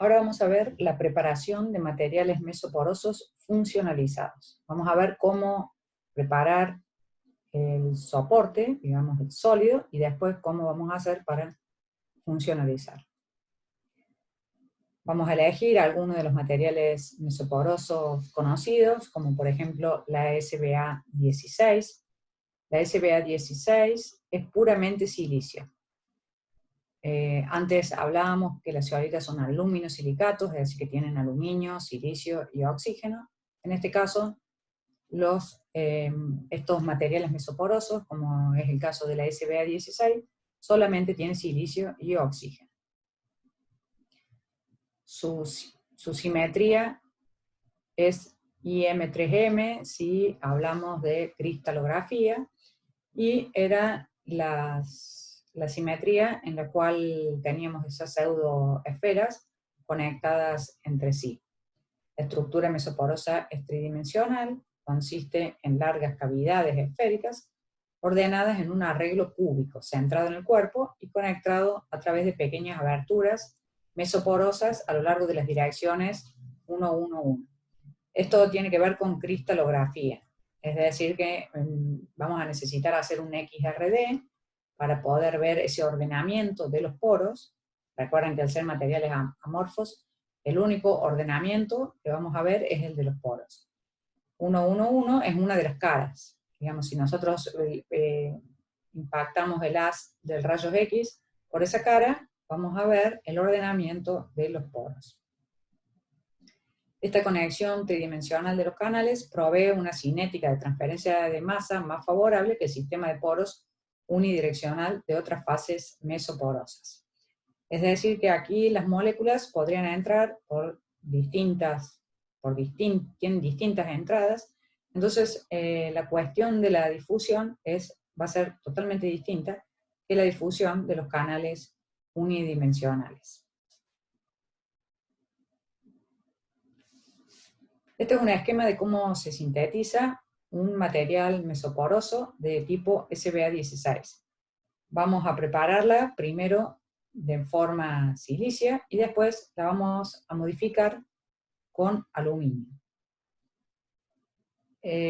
Ahora vamos a ver la preparación de materiales mesoporosos funcionalizados. Vamos a ver cómo preparar el soporte, digamos el sólido, y después cómo vamos a hacer para funcionalizar. Vamos a elegir algunos de los materiales mesoporosos conocidos, como por ejemplo la SBA16. La SBA16 es puramente silicio. Antes hablábamos que las zeolitas son aluminosilicatos, es decir, que tienen aluminio, silicio y oxígeno. En este caso, estos materiales mesoporosos, como es el caso de la SBA16, solamente tienen silicio y oxígeno. Su simetría es IM3M si hablamos de cristalografía, y era la simetría en la cual teníamos esas pseudoesferas conectadas entre sí. La estructura mesoporosa es tridimensional, consiste en largas cavidades esféricas ordenadas en un arreglo cúbico, centrado en el cuerpo y conectado a través de pequeñas aberturas mesoporosas a lo largo de las direcciones 1, 1, 1. Esto tiene que ver con cristalografía, es decir que vamos a necesitar hacer un XRD para poder ver ese ordenamiento de los poros. Recuerden que al ser materiales amorfos, el único ordenamiento que vamos a ver es el de los poros. 1, 1, 1 es una de las caras. Digamos, si nosotros impactamos el haz del rayos X por esa cara, vamos a ver el ordenamiento de los poros. Esta conexión tridimensional de los canales provee una cinética de transferencia de masa más favorable que el sistema de poros unidireccional de otras fases mesoporosas. Es decir, que aquí las moléculas podrían entrar tienen distintas entradas, entonces la cuestión de la difusión va a ser totalmente distinta que la difusión de los canales unidimensionales. Este es un esquema de cómo se sintetiza un material mesoporoso de tipo SBA16. Vamos a prepararla primero de forma silicia y después la vamos a modificar con aluminio.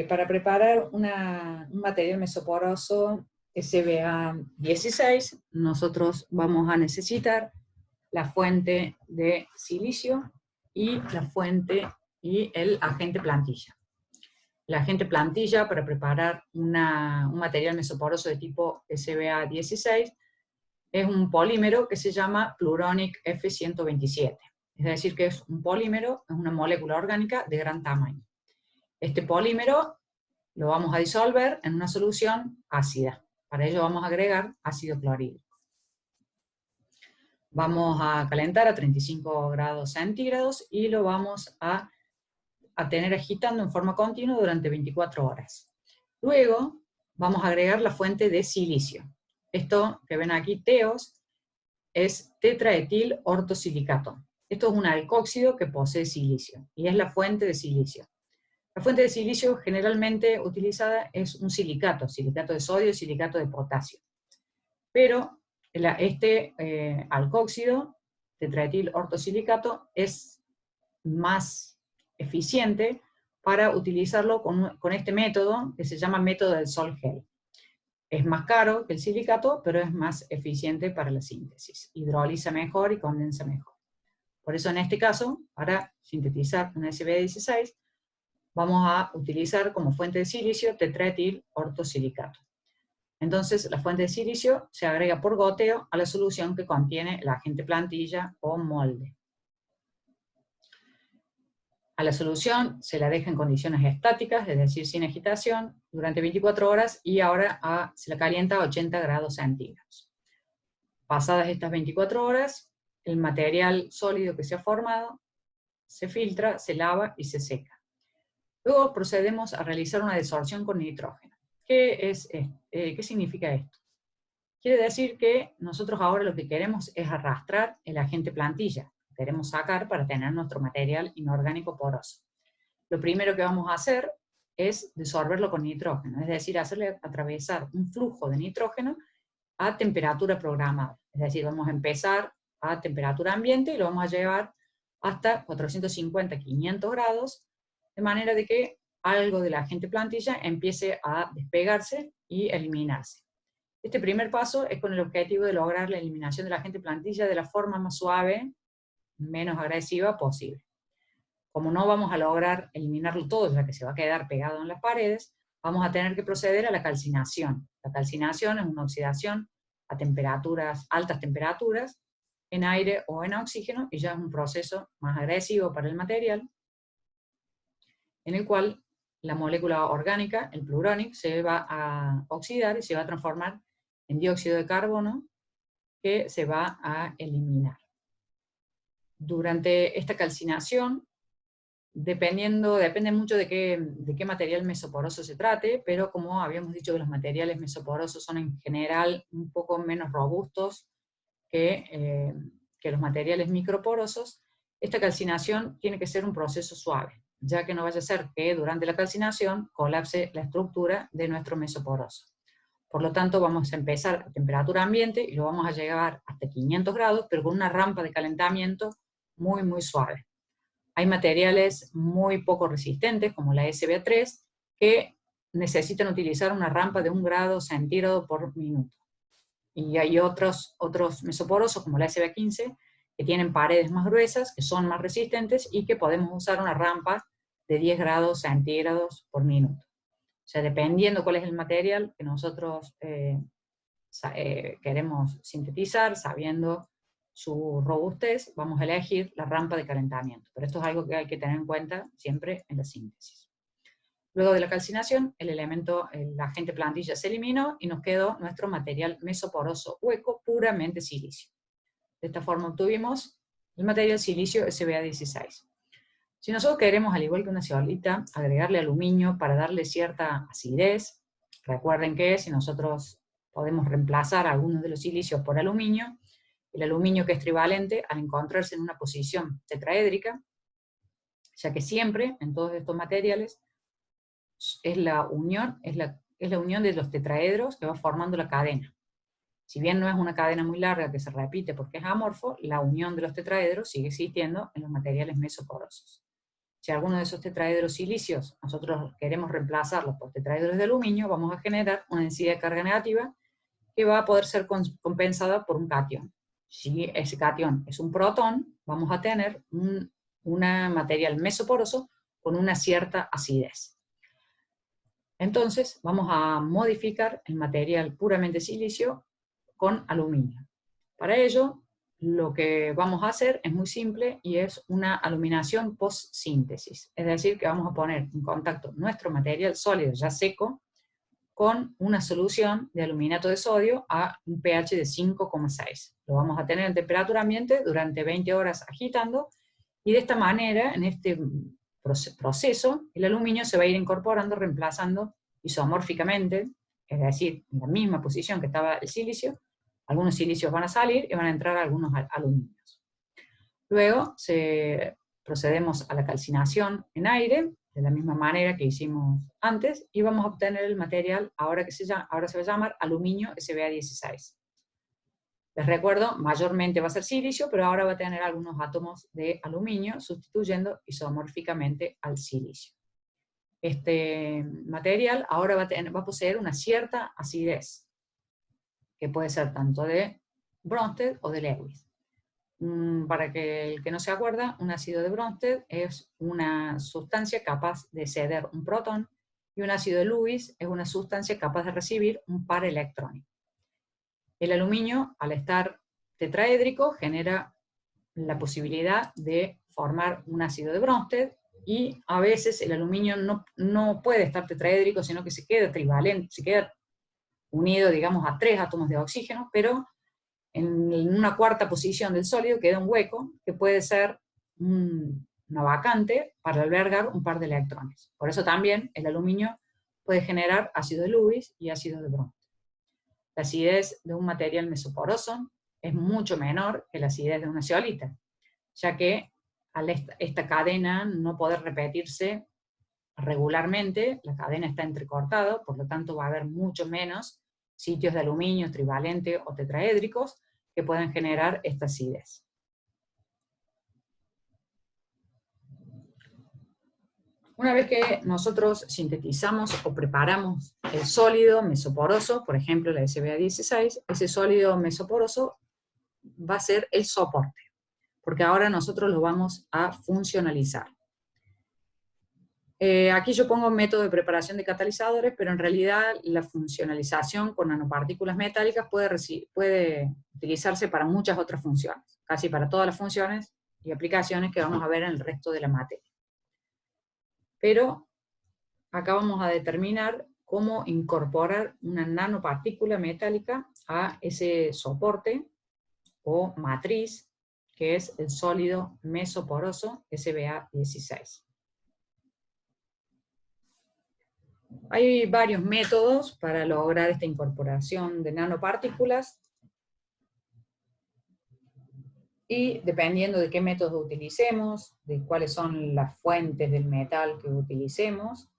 Para preparar un material mesoporoso SBA16, nosotros vamos a necesitar la fuente de silicio y el agente plantilla. El agente plantilla para preparar un material mesoporoso de tipo SBA16 es un polímero que se llama Pluronic F127. Es decir, que es un polímero, es una molécula orgánica de gran tamaño. Este polímero lo vamos a disolver en una solución ácida. Para ello vamos a agregar ácido clorhídrico. Vamos a calentar a 35 grados centígrados y lo vamos a tener agitando en forma continua durante 24 horas. Luego vamos a agregar la fuente de silicio. Esto que ven aquí, TEOS, es tetraetil ortosilicato. Esto es un alcóxido que posee silicio y es la fuente de silicio. La fuente de silicio generalmente utilizada es un silicato de sodio y silicato de potasio. Pero este alcóxido, tetraetil ortosilicato, es más eficiente para utilizarlo con este método que se llama método del sol-gel. Es más caro que el silicato, pero es más eficiente para la síntesis. Hidroliza mejor y condensa mejor. Por eso en este caso, para sintetizar un SBA16, vamos a utilizar como fuente de silicio tetraetil ortosilicato. Entonces la fuente de silicio se agrega por goteo a la solución que contiene el agente plantilla o molde. A la solución se la deja en condiciones estáticas, es decir, sin agitación, durante 24 horas y ahora se la calienta a 80 grados centígrados. Pasadas estas 24 horas, el material sólido que se ha formado se filtra, se lava y se seca. Luego procedemos a realizar una desorción con nitrógeno. ¿Qué significa esto? Quiere decir que nosotros ahora lo que queremos es arrastrar el agente plantilla. Queremos sacar para tener nuestro material inorgánico poroso. Lo primero que vamos a hacer es disolverlo con nitrógeno, es decir, hacerle atravesar un flujo de nitrógeno a temperatura programada. Es decir, vamos a empezar a temperatura ambiente y lo vamos a llevar hasta 450, 500 grados, de manera de que algo de la agente plantilla empiece a despegarse y eliminarse. Este primer paso es con el objetivo de lograr la eliminación de la agente plantilla de la forma más suave, menos agresiva posible. Como no vamos a lograr eliminarlo todo, ya que se va a quedar pegado en las paredes, vamos a tener que proceder a la calcinación. La calcinación es una oxidación a altas temperaturas, en aire o en oxígeno, y ya es un proceso más agresivo para el material, en el cual la molécula orgánica, el pluronic, se va a oxidar y se va a transformar en dióxido de carbono, que se va a eliminar. Durante esta calcinación, depende mucho de qué material mesoporoso se trate, pero como habíamos dicho que los materiales mesoporosos son en general un poco menos robustos que los materiales microporosos, esta calcinación tiene que ser un proceso suave, ya que no vaya a ser que durante la calcinación colapse la estructura de nuestro mesoporoso. Por lo tanto, vamos a empezar a temperatura ambiente y lo vamos a llevar hasta 500 grados, pero con una rampa de calentamiento muy, muy suave. Hay materiales muy poco resistentes, como la SBA3, que necesitan utilizar una rampa de 1 grado centígrado por minuto. Y hay otros mesoporosos, como la SBA15, que tienen paredes más gruesas, que son más resistentes y que podemos usar una rampa de 10 grados centígrados por minuto. O sea, dependiendo cuál es el material que nosotros queremos sintetizar, sabiendo su robustez, vamos a elegir la rampa de calentamiento. Pero esto es algo que hay que tener en cuenta siempre en la síntesis. Luego de la calcinación, el agente plantilla se eliminó y nos quedó nuestro material mesoporoso hueco, puramente silicio. De esta forma obtuvimos el material silicio SBA16. Si nosotros queremos, al igual que una zeolita, agregarle aluminio para darle cierta acidez, recuerden que si nosotros podemos reemplazar algunos de los silicios por aluminio, el aluminio, que es trivalente, al encontrarse en una posición tetraédrica, ya que siempre en todos estos materiales es la unión de los tetraedros que va formando la cadena. Si bien no es una cadena muy larga que se repite porque es amorfo, la unión de los tetraedros sigue existiendo en los materiales mesoporosos. Si alguno de esos tetraedros silicios nosotros queremos reemplazarlos por tetraedros de aluminio, vamos a generar una densidad de carga negativa que va a poder ser compensada por un catión. Si ese catión es un protón, vamos a tener un material mesoporoso con una cierta acidez. Entonces vamos a modificar el material puramente silicio con aluminio. Para ello, lo que vamos a hacer es muy simple y es una aluminación post-síntesis. Es decir, que vamos a poner en contacto nuestro material sólido ya seco con una solución de aluminato de sodio a un pH de 5,6. Lo vamos a tener en temperatura ambiente durante 20 horas agitando, y de esta manera, en este proceso, el aluminio se va a ir incorporando, reemplazando isomórficamente, es decir, en la misma posición que estaba el silicio. Algunos silicios van a salir y van a entrar algunos aluminios. Luego procedemos a la calcinación en aire, de la misma manera que hicimos antes, y vamos a obtener el material ahora se va a llamar aluminio SBA16. Les recuerdo, mayormente va a ser silicio, pero ahora va a tener algunos átomos de aluminio, sustituyendo isomórficamente al silicio. Este material ahora va a poseer una cierta acidez, que puede ser tanto de Bronsted o de Lewis. Para que el que no se acuerda, un ácido de Bronsted es una sustancia capaz de ceder un protón, y un ácido de Lewis es una sustancia capaz de recibir un par electrónico. El aluminio, al estar tetraédrico, genera la posibilidad de formar un ácido de Bronsted, y a veces el aluminio no puede estar tetraédrico, sino que se queda trivalente, se queda unido, digamos, a 3 átomos de oxígeno, pero en una cuarta posición del sólido queda un hueco que puede ser una vacante para albergar un par de electrones. Por eso también el aluminio puede generar ácido de Lewis y ácido de Bronsted. La acidez de un material mesoporoso es mucho menor que la acidez de una zeolita, ya que al esta cadena no poder repetirse regularmente, la cadena está entrecortada, por lo tanto va a haber mucho menos sitios de aluminio trivalente o tetraédricos que pueden generar esta acidez. Una vez que nosotros sintetizamos o preparamos el sólido mesoporoso, por ejemplo la SBA16, ese sólido mesoporoso va a ser el soporte, porque ahora nosotros lo vamos a funcionalizar. Aquí yo pongo método de preparación de catalizadores, pero en realidad la funcionalización con nanopartículas metálicas puede utilizarse para muchas otras funciones, casi para todas las funciones y aplicaciones que vamos a ver en el resto de la materia. Pero acá vamos a determinar cómo incorporar una nanopartícula metálica a ese soporte o matriz, que es el sólido mesoporoso SBA16. Hay varios métodos para lograr esta incorporación de nanopartículas, y dependiendo de qué método utilicemos, de cuáles son las fuentes del metal que utilicemos,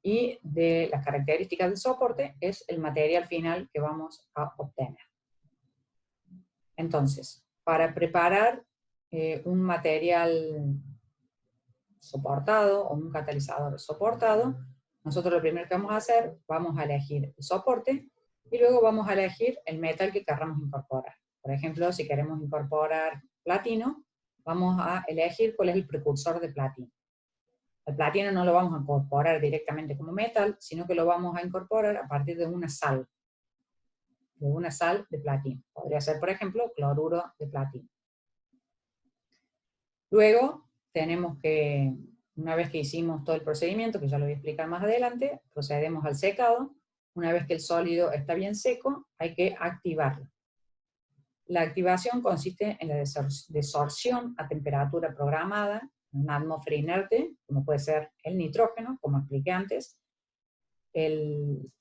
y de las características del soporte, es el material final que vamos a obtener. Entonces, para preparar un material soportado o un catalizador soportado, nosotros lo primero que vamos a hacer, vamos a elegir el soporte y luego vamos a elegir el metal que queramos incorporar. Por ejemplo, si queremos incorporar platino, vamos a elegir cuál es el precursor de platino. El platino no lo vamos a incorporar directamente como metal, sino que lo vamos a incorporar a partir de una sal de platino. Podría ser, por ejemplo, cloruro de platino. Luego, tenemos que, una vez que hicimos todo el procedimiento, que ya lo voy a explicar más adelante, procedemos al secado. Una vez que el sólido está bien seco, hay que activarlo. La activación consiste en la desorción a temperatura programada, en una atmósfera inerte, como puede ser el nitrógeno, como expliqué antes. El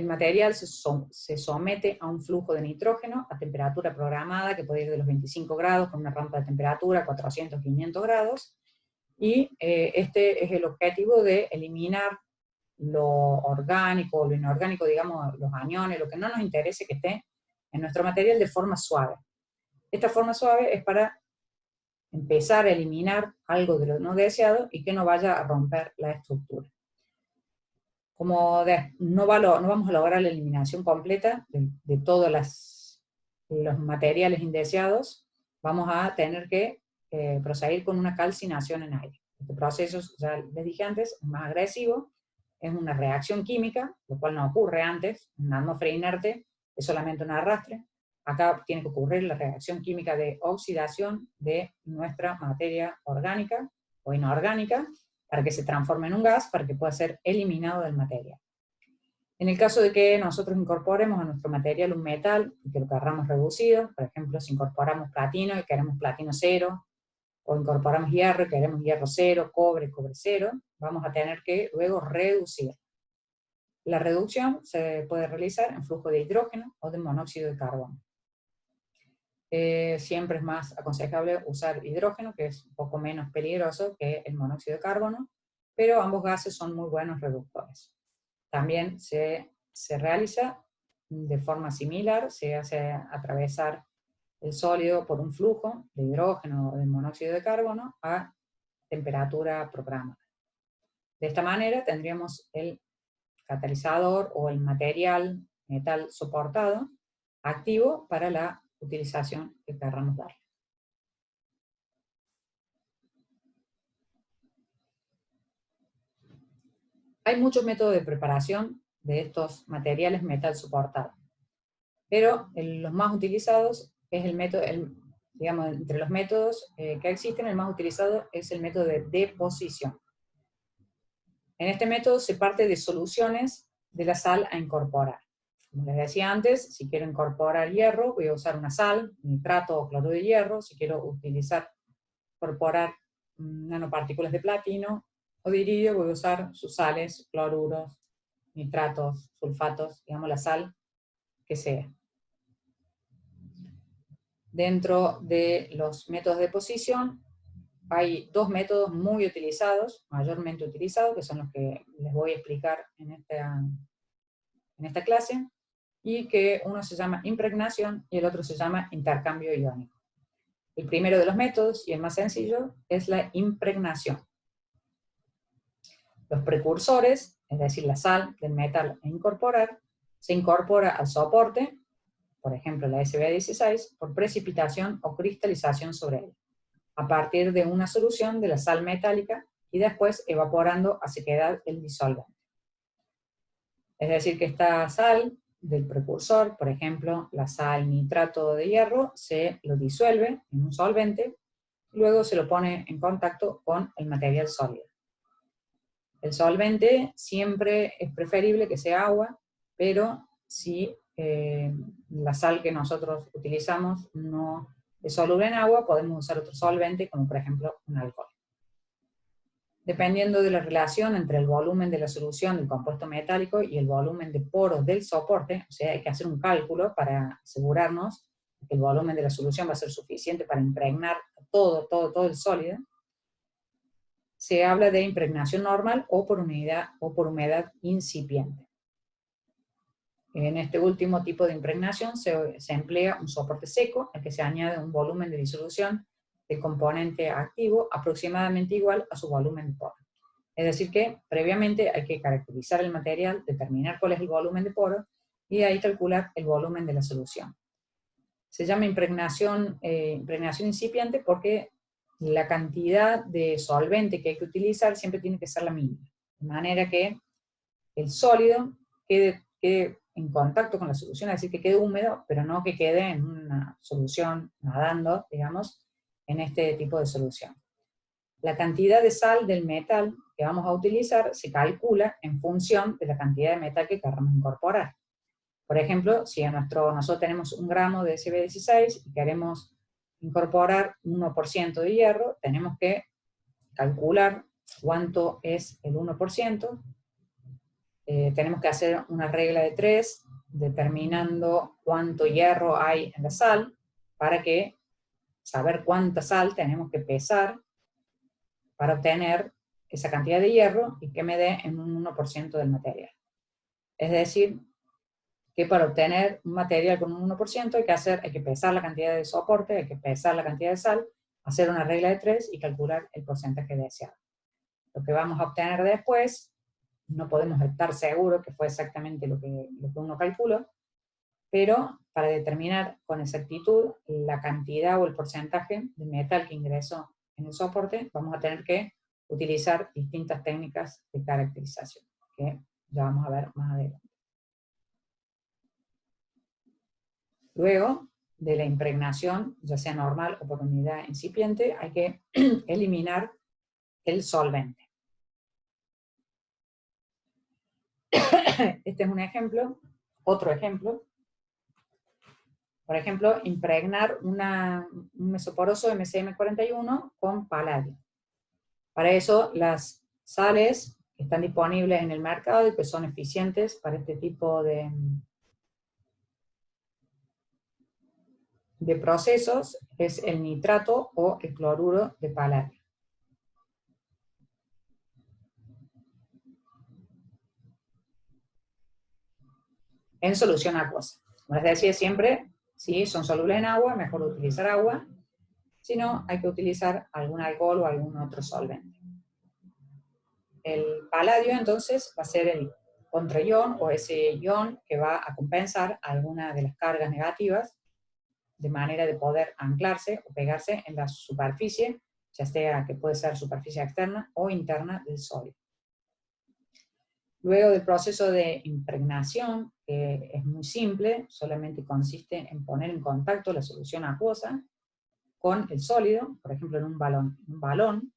material se somete a un flujo de nitrógeno a temperatura programada, que puede ir de los 25 grados con una rampa de temperatura, 400, 500 grados, y este es el objetivo de eliminar lo orgánico, lo inorgánico, digamos, los aniones, lo que no nos interese que esté en nuestro material de forma suave. Esta forma suave es para empezar a eliminar algo de lo no deseado y que no vaya a romper la estructura. Como no vamos a lograr la eliminación completa de todos los materiales indeseados, vamos a tener que proseguir con una calcinación en aire. Este proceso, ya les dije antes, es más agresivo, es una reacción química, lo cual no ocurre antes, en una atmósfera inerte es solamente un arrastre. Acá tiene que ocurrir la reacción química de oxidación de nuestra materia orgánica o inorgánica, para que se transforme en un gas, para que pueda ser eliminado del material. En el caso de que nosotros incorporemos a nuestro material un metal, y que lo queramos reducido, por ejemplo, si incorporamos platino y queremos platino 0, o incorporamos hierro y queremos hierro 0, cobre 0, vamos a tener que luego reducir. La reducción se puede realizar en flujo de hidrógeno o de monóxido de carbono. Siempre es más aconsejable usar hidrógeno, que es un poco menos peligroso que el monóxido de carbono, pero ambos gases son muy buenos reductores. También se realiza de forma similar, se hace atravesar el sólido por un flujo de hidrógeno o de monóxido de carbono a temperatura programada. De esta manera tendríamos el catalizador o el material metal soportado activo para la utilización que queramos darle. Hay muchos métodos de preparación de estos materiales metal soportados, pero los más utilizados es el método, digamos, entre los métodos que existen, el más utilizado es el método de deposición. En este método se parte de soluciones de la sal a incorporar. Como les decía antes, si quiero incorporar hierro, voy a usar una sal, nitrato o cloruro de hierro. Si quiero incorporar nanopartículas de platino o de iridio, voy a usar sus sales, cloruros, nitratos, sulfatos, digamos la sal que sea. Dentro de los métodos de deposición, hay dos métodos muy utilizados, mayormente utilizados, que son los que les voy a explicar en esta clase, y que uno se llama impregnación y el otro se llama intercambio iónico. El primero de los métodos, y el más sencillo, es la impregnación. Los precursores, es decir, la sal del metal a incorporar, se incorpora al soporte, por ejemplo la SB16, por precipitación o cristalización sobre él, a partir de una solución de la sal metálica y después evaporando a sequedad el disolvente. Es decir, que esta sal del precursor, por ejemplo, la sal nitrato de hierro, se lo disuelve en un solvente, luego se lo pone en contacto con el material sólido. El solvente siempre es preferible que sea agua, pero si la sal que nosotros utilizamos no es soluble en agua, podemos usar otro solvente, como por ejemplo un alcohol. Dependiendo de la relación entre el volumen de la solución del compuesto metálico y el volumen de poros del soporte, o sea, hay que hacer un cálculo para asegurarnos que el volumen de la solución va a ser suficiente para impregnar todo el sólido, se habla de impregnación normal o por humedad incipiente. En este último tipo de impregnación se emplea un soporte seco al que se añade un volumen de disolución del componente activo aproximadamente igual a su volumen de poro. Es decir que previamente hay que caracterizar el material, determinar cuál es el volumen de poro y de ahí calcular el volumen de la solución. Se llama impregnación incipiente porque la cantidad de solvente que hay que utilizar siempre tiene que ser la mínima, de manera que el sólido quede en contacto con la solución, es decir, que quede húmedo, pero no que quede en una solución nadando, digamos, en este tipo de solución. La cantidad de sal del metal que vamos a utilizar se calcula en función de la cantidad de metal que queramos incorporar. Por ejemplo, si nosotros tenemos 1 gramo de SB16 y queremos incorporar 1% de hierro, tenemos que calcular cuánto es el 1%, tenemos que hacer una regla de 3, determinando cuánto hierro hay en la sal, para saber cuánta sal tenemos que pesar para obtener esa cantidad de hierro y que me dé en un 1% del material. Es decir, que para obtener un material con un 1% hay que pesar la cantidad de soporte, hay que pesar la cantidad de sal, hacer una regla de 3 y calcular el porcentaje deseado. Lo que vamos a obtener después, no podemos estar seguros que fue exactamente lo que uno calculó, pero para determinar con exactitud la cantidad o el porcentaje de metal que ingresó en el soporte, vamos a tener que utilizar distintas técnicas de caracterización, que ya vamos a ver más adelante. Luego de la impregnación, ya sea normal o por humedad incipiente, hay que eliminar el solvente. Este es un ejemplo, otro ejemplo. Por ejemplo, impregnar un mesoporoso MCM41 con paladio. Para eso, las sales que están disponibles en el mercado y que son eficientes para este tipo de procesos es el nitrato o el cloruro de paladio. En solución acuosa. Como les decía siempre, si son solubles en agua, mejor utilizar agua. Si no, hay que utilizar algún alcohol o algún otro solvente. El paladio, entonces, va a ser el contraión o ese ion que va a compensar alguna de las cargas negativas de manera de poder anclarse o pegarse en la superficie, ya sea que puede ser superficie externa o interna del sólido. Luego del proceso de impregnación, que es muy simple, solamente consiste en poner en contacto la solución acuosa con el sólido, por ejemplo en un balón,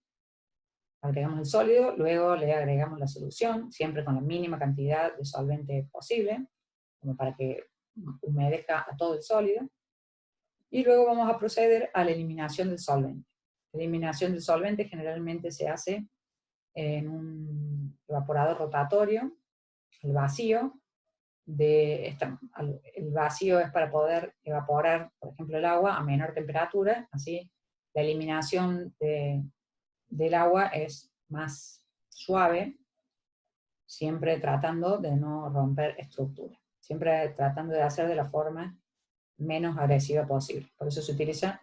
agregamos el sólido, luego le agregamos la solución, siempre con la mínima cantidad de solvente posible, como para que humedezca a todo el sólido, y luego vamos a proceder a la eliminación del solvente. La eliminación del solvente generalmente se hace en un evaporador rotatorio, el vacío. El vacío es para poder evaporar, por ejemplo, el agua a menor temperatura, así la eliminación del agua es más suave, siempre tratando de no romper estructura, siempre tratando de hacer de la forma menos agresiva posible. Por eso se utiliza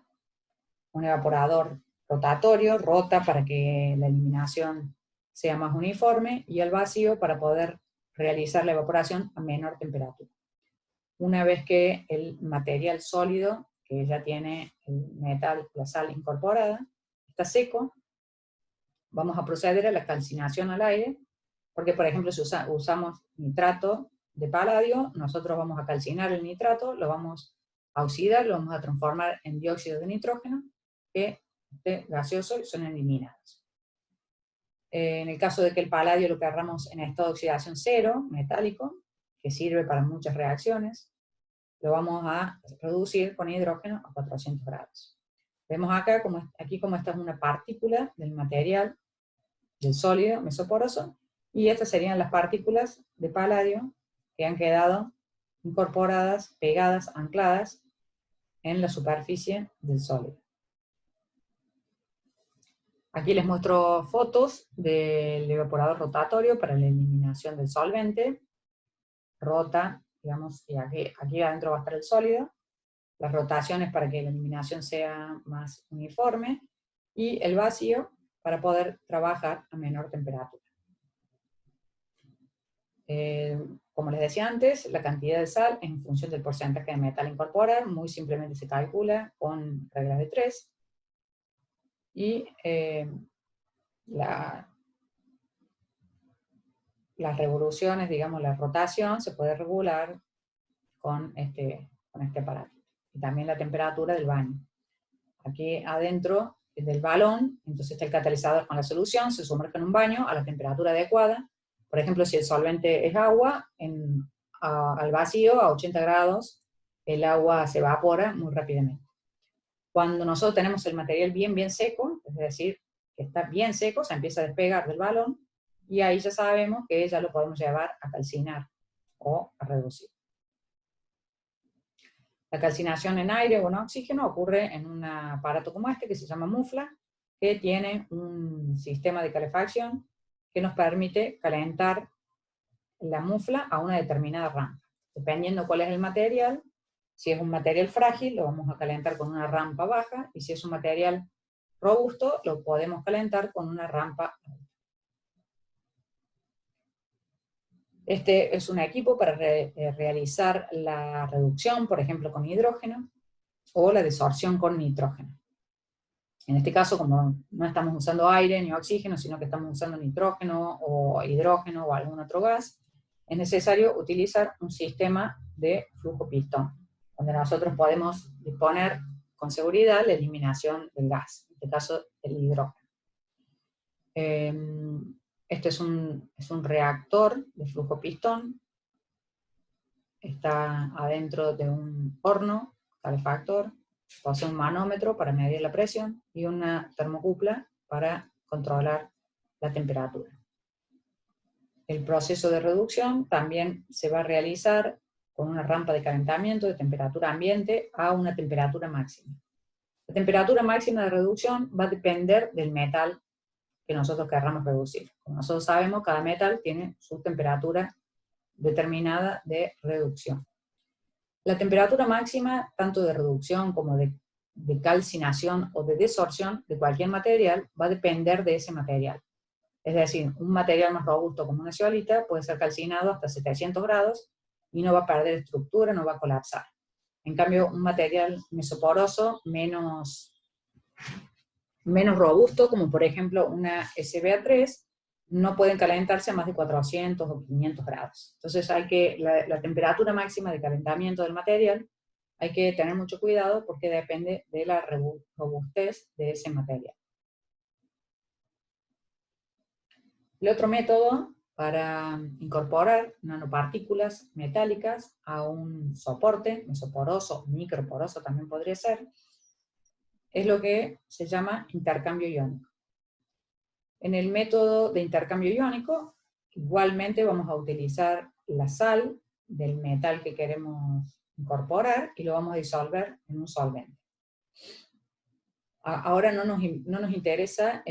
un evaporador rotatorio, rota para que la eliminación sea más uniforme, y el vacío para poder realizar la evaporación a menor temperatura. Una vez que el material sólido, que ya tiene el metal, la sal incorporada, está seco, vamos a proceder a la calcinación al aire, porque por ejemplo si usamos nitrato de paladio, nosotros vamos a calcinar el nitrato, lo vamos a oxidar, lo vamos a transformar en dióxido de nitrógeno, que esté gaseoso y son eliminados. En el caso de que el paladio lo querramos en estado de oxidación cero, metálico, que sirve para muchas reacciones, lo vamos a reducir con hidrógeno a 400 grados. Vemos acá aquí como esta es una partícula del material, del sólido mesoporoso, y estas serían las partículas de paladio que han quedado incorporadas, pegadas, ancladas en la superficie del sólido. Aquí les muestro fotos del evaporador rotatorio para la eliminación del solvente. Rota, digamos, y aquí adentro va a estar el sólido. Las rotaciones para que la eliminación sea más uniforme, y el vacío para poder trabajar a menor temperatura. Como les decía antes, la cantidad de sal en función del porcentaje de metal a incorporar, muy simplemente se calcula con reglas de 3, y las revoluciones, digamos, la rotación se puede regular con este aparato. Y también la temperatura del baño. Aquí adentro del balón, entonces está el catalizador con la solución, se sumerge en un baño a la temperatura adecuada. Por ejemplo, si el solvente es agua, al vacío, a 80 grados, el agua se evapora muy rápidamente. Cuando nosotros tenemos el material bien seco, es decir, que está bien seco, se empieza a despegar del balón, y ahí ya sabemos que ya lo podemos llevar a calcinar o a reducir. La calcinación en aire o en oxígeno ocurre en un aparato como este que se llama mufla, que tiene un sistema de calefacción que nos permite calentar la mufla a una determinada rampa. Dependiendo cuál es el material, si es un material frágil, lo vamos a calentar con una rampa baja, y si es un material robusto, lo podemos calentar con una rampa alta. Este es un equipo para realizar la reducción, por ejemplo, con hidrógeno, o la desorción con nitrógeno. En este caso, como no estamos usando aire ni oxígeno, sino que estamos usando nitrógeno o hidrógeno o algún otro gas, es necesario utilizar un sistema de flujo pistón, donde nosotros podemos disponer con seguridad la eliminación del gas, en este caso el hidrógeno. Este es un reactor de flujo pistón, está adentro de un horno calefactor, posee un manómetro para medir la presión y una termocupla para controlar la temperatura. El proceso de reducción también se va a realizar con una rampa de calentamiento de temperatura ambiente a una temperatura máxima. La temperatura máxima de reducción va a depender del metal que nosotros querramos reducir. Como nosotros sabemos, cada metal tiene su temperatura determinada de reducción. La temperatura máxima, tanto de reducción como de calcinación o de desorción de cualquier material, va a depender de ese material. Es decir, un material más robusto como una zeolita puede ser calcinado hasta 700 grados y no va a perder estructura, no va a colapsar. En cambio, un material mesoporoso menos robusto, como por ejemplo una SBA3, no pueden calentarse a más de 400 o 500 grados. Entonces la temperatura máxima de calentamiento del material hay que tener mucho cuidado porque depende de la robustez de ese material. El otro método para incorporar nanopartículas metálicas a un soporte, mesoporoso, microporoso también podría ser, es lo que se llama intercambio iónico. En el método de intercambio iónico, igualmente vamos a utilizar la sal del metal que queremos incorporar y lo vamos a disolver en un solvente. Ahora no nos interesa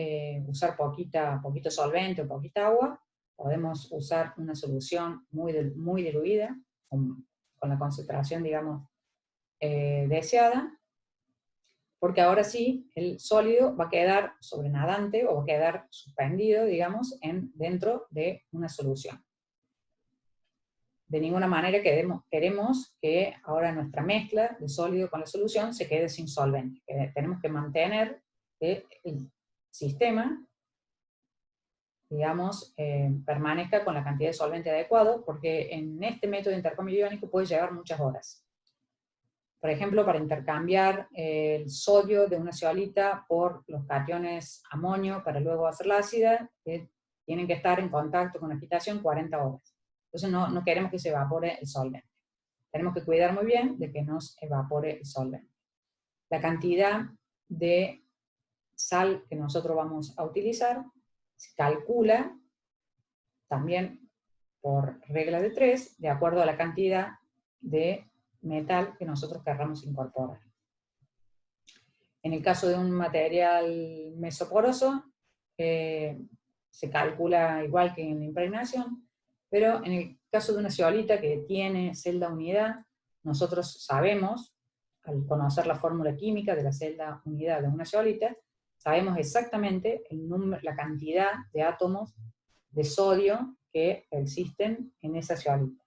usar poquito solvente o poquita agua, podemos usar una solución muy diluida, con la concentración, digamos, deseada, porque ahora sí el sólido va a quedar sobrenadante o va a quedar suspendido, digamos, dentro de una solución. De ninguna manera queremos que ahora nuestra mezcla de sólido con la solución se quede sin solvente. Tenemos que mantener que el sistema, digamos, permanezca con la cantidad de solvente adecuado, porque en este método de intercambio iónico puede llevar muchas horas. Por ejemplo, para intercambiar el sodio de una zeolita por los cationes amonio para luego hacer la ácida, tienen que estar en contacto con la agitación 40 horas. Entonces no queremos que se evapore el solvente. Tenemos que cuidar muy bien de que no se evapore el solvente. La cantidad de sal que nosotros vamos a utilizar se calcula también por regla de 3, de acuerdo a la cantidad de metal que nosotros querramos incorporar. En el caso de un material mesoporoso, se calcula igual que en la impregnación, pero en el caso de una zeolita que tiene celda unidad, nosotros sabemos, al conocer la fórmula química de la celda unidad de una zeolita, sabemos exactamente la cantidad de átomos de sodio que existen en esa zeolita.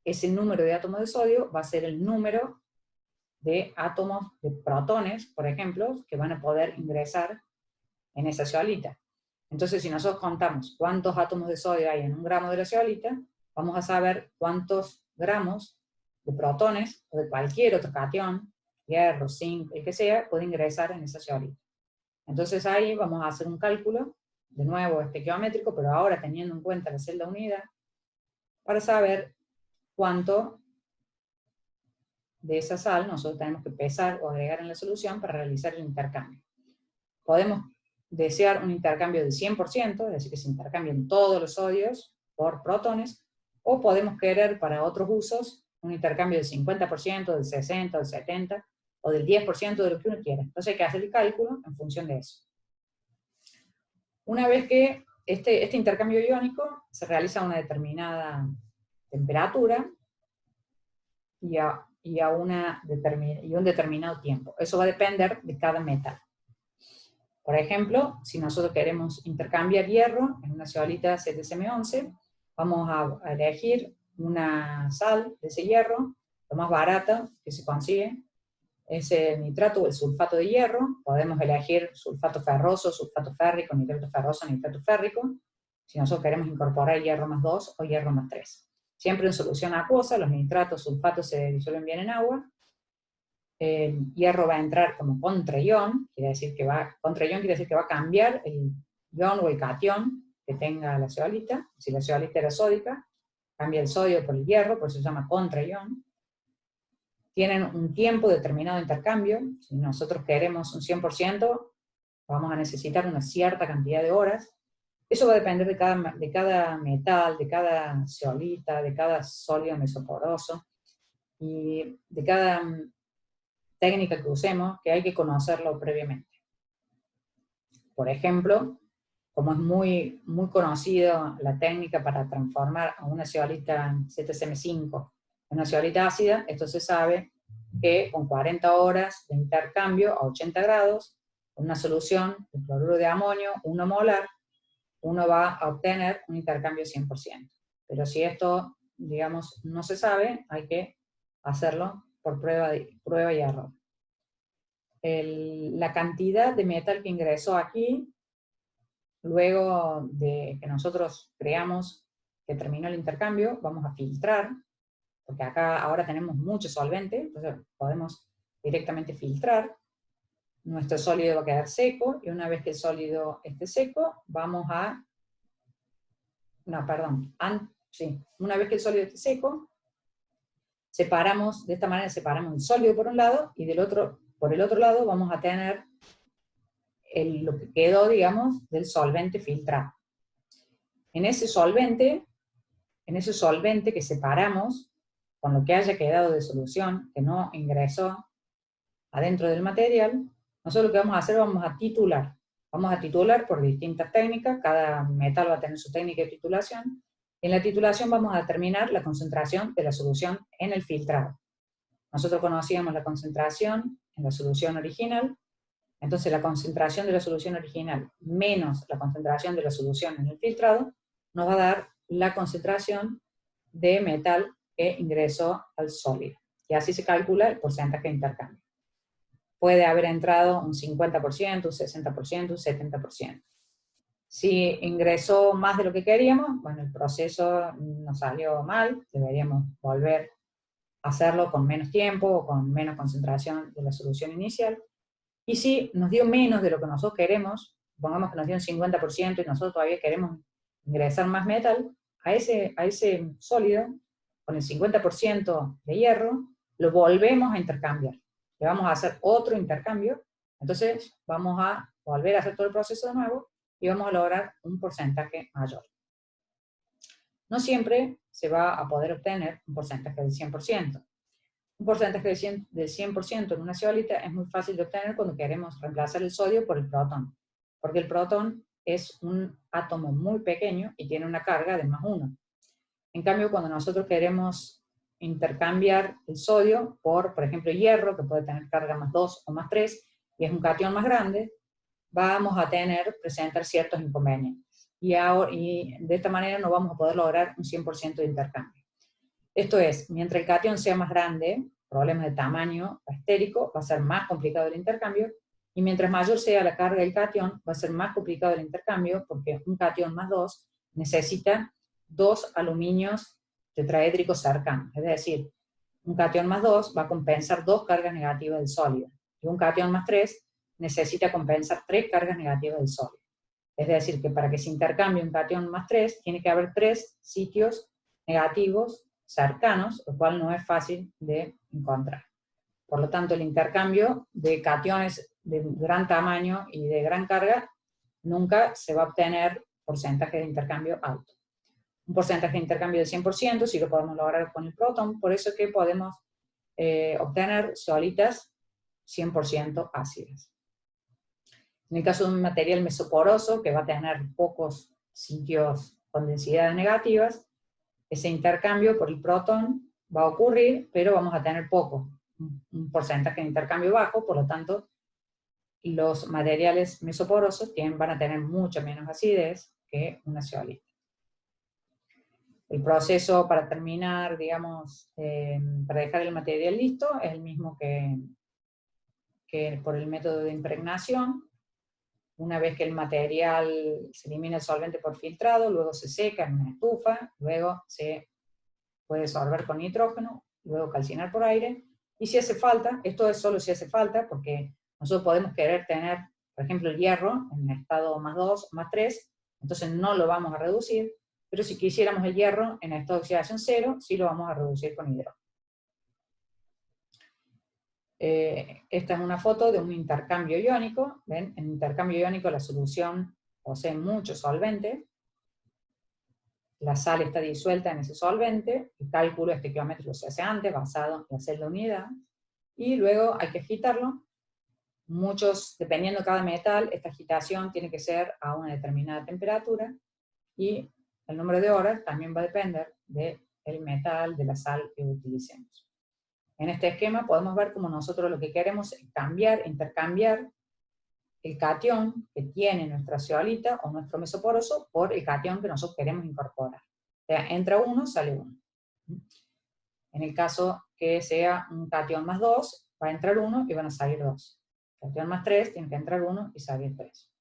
Ese número de átomos de sodio va a ser el número de átomos de protones, por ejemplo, que van a poder ingresar en esa zeolita. Entonces, si nosotros contamos cuántos átomos de sodio hay en un gramo de la zeolita, vamos a saber cuántos gramos de protones o de cualquier otro catión, hierro, zinc, el que sea, puede ingresar en esa zeolita. Entonces ahí vamos a hacer un cálculo, de nuevo estequiométrico, pero ahora teniendo en cuenta la celda unidad, para saber cuánto de esa sal nosotros tenemos que pesar o agregar en la solución para realizar el intercambio. Podemos desear un intercambio del 100%, es decir, que se intercambien todos los sodios por protones, o podemos querer para otros usos un intercambio del 50%, del 60%, del 70%, o del 10% de lo que uno quiera. Entonces hay que hacer el cálculo en función de eso. Una vez que este intercambio iónico se realiza a una determinada temperatura y un determinado tiempo. Eso va a depender de cada metal. Por ejemplo, si nosotros queremos intercambiar hierro en una zeolita ZSM11, vamos a elegir una sal de ese hierro, lo más barata que se consigue, es el nitrato o el sulfato de hierro. Podemos elegir sulfato ferroso, sulfato férrico, nitrato ferroso, nitrato férrico, si nosotros queremos incorporar hierro más 2 o hierro más 3. Siempre en solución acuosa, los nitratos, sulfatos se disuelven bien en agua. El hierro va a entrar como contraión, quiere decir que va a cambiar el ion o el catión que tenga la zeolita. Si la zeolita era sódica, cambia el sodio por el hierro, por eso se llama contraión. Tienen un tiempo determinado de intercambio. Si nosotros queremos un 100%, vamos a necesitar una cierta cantidad de horas. Eso va a depender de cada metal, de cada zeolita, de cada sólido mesoporoso, y de cada técnica que usemos, que hay que conocerlo previamente. Por ejemplo, como es muy conocida la técnica para transformar a una zeolita ZSM5 en una zeolita ácida, esto se sabe que con 40 horas de intercambio a 80 grados, con una solución de cloruro de amonio 1 molar, uno va a obtener un intercambio 100%. Pero si esto, digamos, no se sabe, hay que hacerlo por prueba y error. La cantidad de metal que ingresó aquí, luego de que nosotros creamos que terminó el intercambio, vamos a filtrar, porque acá ahora tenemos mucho solvente, entonces podemos directamente filtrar. Nuestro sólido va a quedar seco, y una vez que el sólido esté seco, una vez que el sólido esté seco, de esta manera separamos el sólido por un lado, y por el otro lado vamos a tener lo que quedó, digamos, del solvente filtrado. En ese solvente que separamos, con lo que haya quedado de solución, que no ingresó adentro del material, nosotros lo que vamos a hacer, vamos a titular. Vamos a titular por distintas técnicas, cada metal va a tener su técnica de titulación, y en la titulación vamos a determinar la concentración de la solución en el filtrado. nosotros conocíamos la concentración en la solución original, entonces la concentración de la solución original menos la concentración de la solución en el filtrado nos va a dar la concentración de metal que ingresó al sólido. Y así se calcula el porcentaje de intercambio. Puede haber entrado un 50%, un 60%, un 70%. Si ingresó más de lo que queríamos, bueno, el proceso nos salió mal, deberíamos volver a hacerlo con menos tiempo o con menos concentración de la solución inicial. Y si nos dio menos de lo que nosotros queremos, supongamos que nos dio un 50% y nosotros todavía queremos ingresar más metal, a ese sólido, con el 50% de hierro, lo volvemos a intercambiar. Le vamos a hacer otro intercambio, entonces vamos a volver a hacer todo el proceso de nuevo y vamos a lograr un porcentaje mayor. No siempre se va a poder obtener un porcentaje del 100%. Un porcentaje del 100% en una zeolita es muy fácil de obtener cuando queremos reemplazar el sodio por el protón, porque el protón es un átomo muy pequeño y tiene una carga de +1. En cambio, cuando nosotros queremos intercambiar el sodio por ejemplo, hierro, que puede tener carga +2 o +3, y es un catión más grande, vamos a presentar ciertos inconvenientes. Y de esta manera no vamos a poder lograr un 100% de intercambio. Esto es, mientras el catión sea más grande, problemas de tamaño estérico, va a ser más complicado el intercambio, y mientras mayor sea la carga del catión, va a ser más complicado el intercambio, porque un catión +2 necesita 2 aluminios tetraédricos cercanos, es decir, un catión +2 va a compensar 2 cargas negativas del sólido, y un catión +3 necesita compensar 3 cargas negativas del sólido. Es decir, que para que se intercambie un catión +3, tiene que haber 3 sitios negativos cercanos, lo cual no es fácil de encontrar. Por lo tanto, el intercambio de cationes de gran tamaño y de gran carga nunca se va a obtener porcentaje de intercambio alto. Un porcentaje de intercambio de 100% sí lo podemos lograr con el protón, por eso es que podemos obtener zeolitas 100% ácidas. En el caso de un material mesoporoso, que va a tener pocos sitios con densidades negativas, ese intercambio por el protón va a ocurrir, pero vamos a tener poco, un porcentaje de intercambio bajo, por lo tanto, los materiales mesoporosos van a tener mucha menos acidez que una zeolita. El proceso para terminar, digamos, para dejar el material listo, es el mismo que por el método de impregnación. Una vez que el material se elimina el solvente por filtrado, luego se seca en una estufa, luego se puede sorber con nitrógeno, luego calcinar por aire, y si hace falta, esto es solo si hace falta, porque nosotros podemos querer tener, por ejemplo, el hierro en estado +2 o +3, entonces no lo vamos a reducir, pero si quisiéramos el hierro en estado de oxidación 0, sí lo vamos a reducir con hidrógeno. Esta es una foto de un intercambio iónico. ¿Ven? En intercambio iónico la solución posee mucho solvente, la sal está disuelta en ese solvente, el cálculo estequiométrico se hace antes, basado en la celda unidad, y luego hay que agitarlo. Dependiendo de cada metal, esta agitación tiene que ser a una determinada temperatura, y el número de horas también va a depender del metal, de la sal que utilicemos. En este esquema podemos ver cómo nosotros lo que queremos es intercambiar el catión que tiene nuestra zeolita o nuestro mesoporoso por el catión que nosotros queremos incorporar. O sea, entra uno, sale uno. En el caso que sea un catión +2, va a entrar uno y van a salir 2. Catión +3, tiene que entrar uno y salir 3.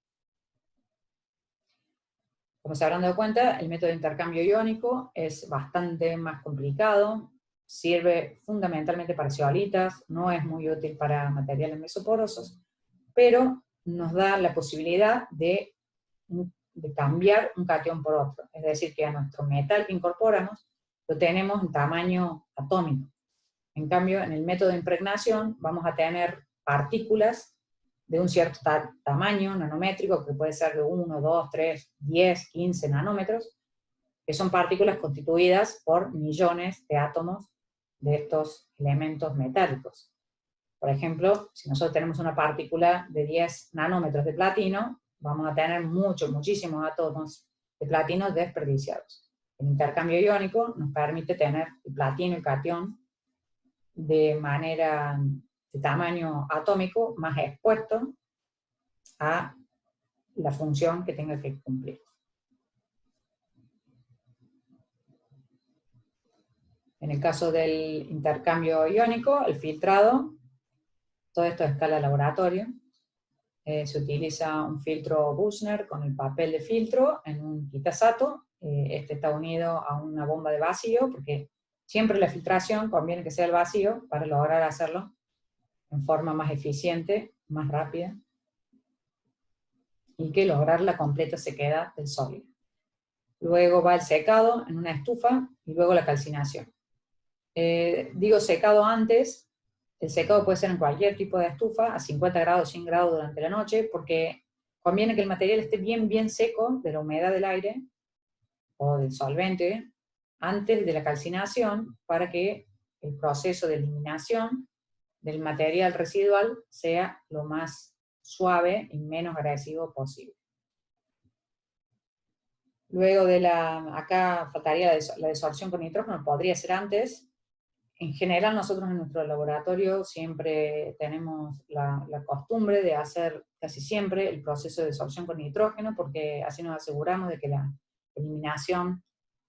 Como se habrán dado cuenta, el método de intercambio iónico es bastante más complicado, sirve fundamentalmente para zeolitas, no es muy útil para materiales mesoporosos, pero nos da la posibilidad de cambiar un catión por otro. Es decir, que a nuestro metal que incorporamos lo tenemos en tamaño atómico. En cambio, en el método de impregnación vamos a tener partículas de un cierto tamaño nanométrico, que puede ser de 1, 2, 3, 10, 15 nanómetros, que son partículas constituidas por millones de átomos de estos elementos metálicos. Por ejemplo, si nosotros tenemos una partícula de 10 nanómetros de platino, vamos a tener muchísimos átomos de platino desperdiciados. El intercambio iónico nos permite tener el platino y el catión de manera de tamaño atómico más expuesto a la función que tenga que cumplir. En el caso del intercambio iónico, el filtrado, todo esto a escala laboratorio, se utiliza un filtro Buchner con el papel de filtro en un Kitasato. Este está unido a una bomba de vacío, porque siempre la filtración conviene que sea el vacío para lograr hacerlo en forma más eficiente, más rápida, y que lograr la completa sequedad del sólido. Luego va el secado en una estufa y luego la calcinación. Digo secado antes, el secado puede ser en cualquier tipo de estufa, a 50 grados, 100 grados durante la noche, porque conviene que el material esté bien seco de la humedad del aire o del solvente antes de la calcinación, para que el proceso de eliminación del material residual sea lo más suave y menos agresivo posible. Luego de acá faltaría la desorción con nitrógeno, podría ser antes. En general, nosotros en nuestro laboratorio siempre tenemos la costumbre de hacer casi siempre el proceso de desorción con nitrógeno, porque así nos aseguramos de que la eliminación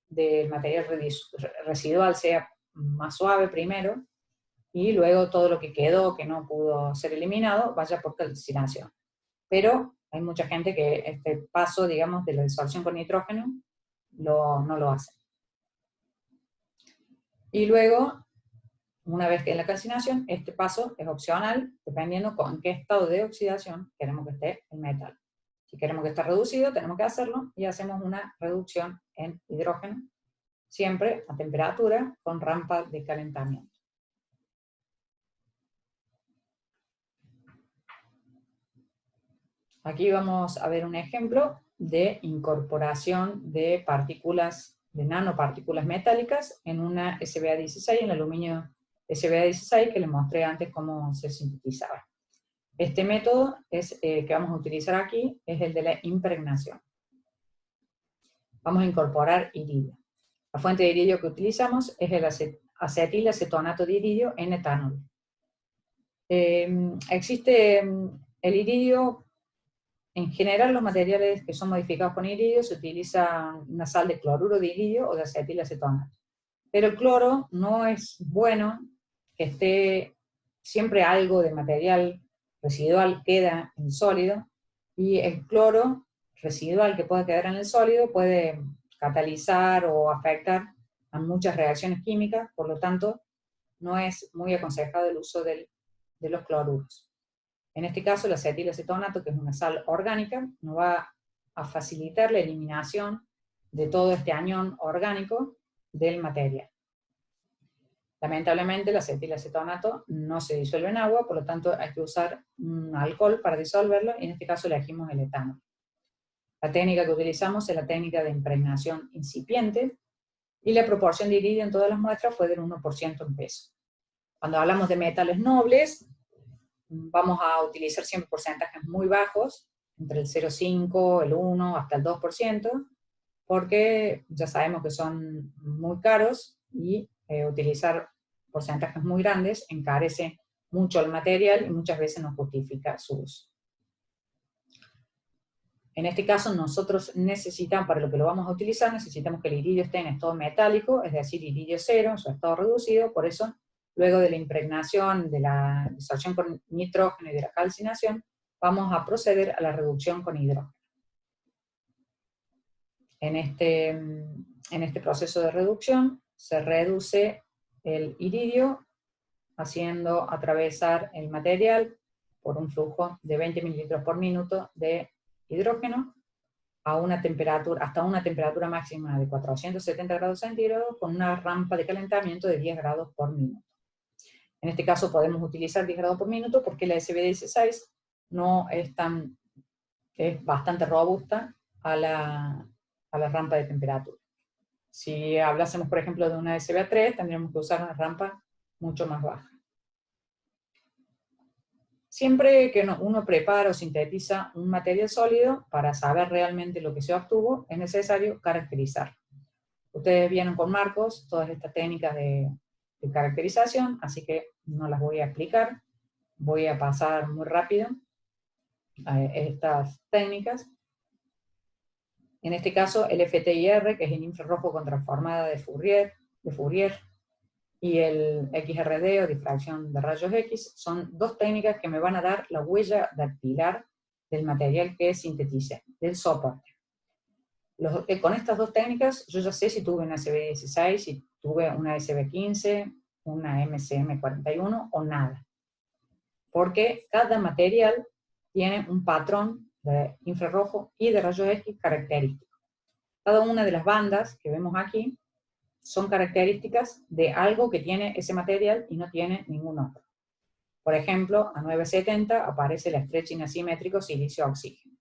del material residual sea más suave primero, y luego todo lo que quedó, que no pudo ser eliminado, vaya por calcinación. Pero hay mucha gente que este paso, digamos, de la desorción con nitrógeno no lo hace. Y luego, una vez que en la calcinación, este paso es opcional, dependiendo con qué estado de oxidación queremos que esté el metal. Si queremos que esté reducido, tenemos que hacerlo, y hacemos una reducción en hidrógeno, siempre a temperatura, con rampa de calentamiento. Aquí vamos a ver un ejemplo de incorporación de partículas, de nanopartículas metálicas en una SBA16, en el aluminio SBA16, que les mostré antes cómo se sintetizaba. Este método que vamos a utilizar aquí es el de la impregnación. Vamos a incorporar iridio. La fuente de iridio que utilizamos es el acetilacetonato de iridio en etanol. Existe el iridio. En general, los materiales que son modificados con iridio se utiliza una sal de cloruro de iridio o de acetilacetonato. Pero el cloro no es bueno que esté, siempre algo de material residual queda en el sólido, y el cloro residual que pueda quedar en el sólido puede catalizar o afectar a muchas reacciones químicas, por lo tanto, no es muy aconsejado el uso de los cloruros. En este caso, el acetilacetonato, que es una sal orgánica, nos va a facilitar la eliminación de todo este anión orgánico del material. Lamentablemente, el acetilacetonato no se disuelve en agua, por lo tanto hay que usar un alcohol para disolverlo, y en este caso elegimos el etano. La técnica que utilizamos es la técnica de impregnación incipiente, y la proporción de iridio en todas las muestras fue del 1% en peso. Cuando hablamos de metales nobles, vamos a utilizar siempre porcentajes muy bajos, entre el 0,5, el 1, hasta el 2%, porque ya sabemos que son muy caros, y utilizar porcentajes muy grandes encarece mucho el material y muchas veces no justifica su uso. En este caso nosotros necesitamos, para lo que lo vamos a utilizar, necesitamos que el iridio esté en estado metálico, es decir, iridio 0, en su estado reducido. Por eso, luego de la impregnación, de la disorción con nitrógeno y de la calcinación, vamos a proceder a la reducción con hidrógeno. En este proceso de reducción se reduce el iridio haciendo atravesar el material por un flujo de 20 mililitros por minuto de hidrógeno a hasta una temperatura máxima de 470 grados centígrados, con una rampa de calentamiento de 10 grados por minuto. En este caso podemos utilizar 10 grados por minuto porque la SB16 no es bastante robusta a la rampa de temperatura. Si hablásemos, por ejemplo, de una SBA3, tendríamos que usar una rampa mucho más baja. Siempre que uno prepara o sintetiza un material sólido, para saber realmente lo que se obtuvo, es necesario caracterizarlo. Ustedes vieron con Marcos todas estas técnicas de de caracterización, así que no las voy a explicar. Voy a pasar muy rápido a estas técnicas. En este caso, el FTIR, que es el infrarrojo con transformada de Fourier, y el XRD, o difracción de rayos X, son dos técnicas que me van a dar la huella dactilar del material que sintetice, del soporte. Con estas dos técnicas, yo ya sé si tuve una SB16, si tuve una SB15, una MCM41 o nada. Porque cada material tiene un patrón de infrarrojo y de rayos X característico. Cada una de las bandas que vemos aquí son características de algo que tiene ese material y no tiene ningún otro. Por ejemplo, a 970 aparece el stretching asimétrico silicio-oxígeno.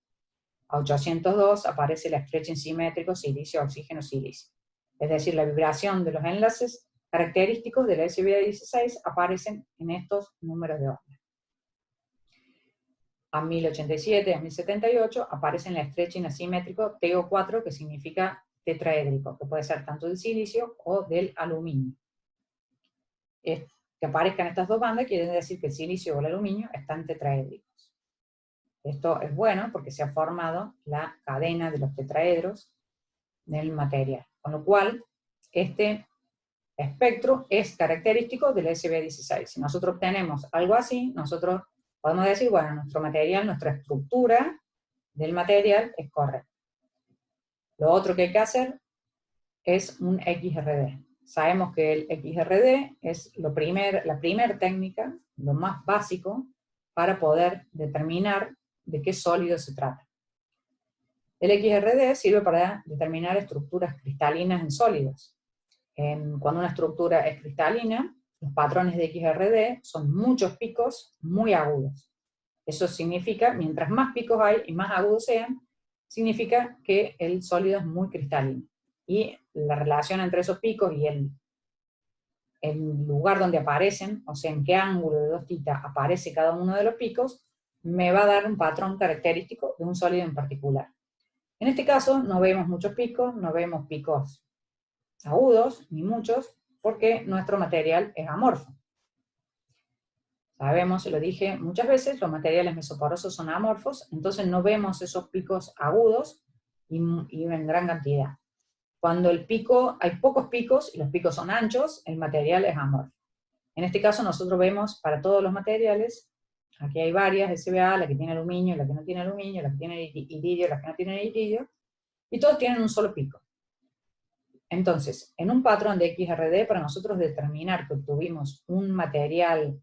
A 802 aparece el stretching simétrico silicio-oxígeno-silicio. Es decir, la vibración de los enlaces característicos de la SBA16 aparecen en estos números de onda. A 1087, a 1078 aparecen el stretching asimétrico TO4, que significa tetraédrico, que puede ser tanto del silicio o del aluminio. Que aparezcan estas dos bandas quiere decir que el silicio o el aluminio están tetraédricos. Esto es bueno porque se ha formado la cadena de los tetraedros del material, con lo cual este espectro es característico del SB16. Si nosotros obtenemos algo así, nosotros podemos decir, bueno, nuestro material, nuestra estructura del material es correcta. Lo otro que hay que hacer es un XRD. Sabemos que el XRD es la primera técnica, lo más básico, para poder determinar de qué sólido se trata. El XRD sirve para determinar estructuras cristalinas en sólidos. Cuando una estructura es cristalina, los patrones de XRD son muchos picos muy agudos. Eso significa, mientras más picos hay y más agudos sean, significa que el sólido es muy cristalino. Y la relación entre esos picos y el lugar donde aparecen, o sea, en qué ángulo de 2 θ aparece cada uno de los picos, me va a dar un patrón característico de un sólido en particular. En este caso no vemos muchos picos, no vemos picos agudos, ni muchos, porque nuestro material es amorfo. Sabemos, lo dije muchas veces, los materiales mesoporosos son amorfos, entonces no vemos esos picos agudos y en gran cantidad. Cuando hay pocos picos y los picos son anchos, el material es amorfo. En este caso nosotros vemos para todos los materiales, aquí hay varias SBA, la que tiene aluminio, la que no tiene aluminio, la que tiene iridio, la que no tiene iridio, y todos tienen un solo pico. Entonces, en un patrón de XRD, para nosotros determinar que obtuvimos un material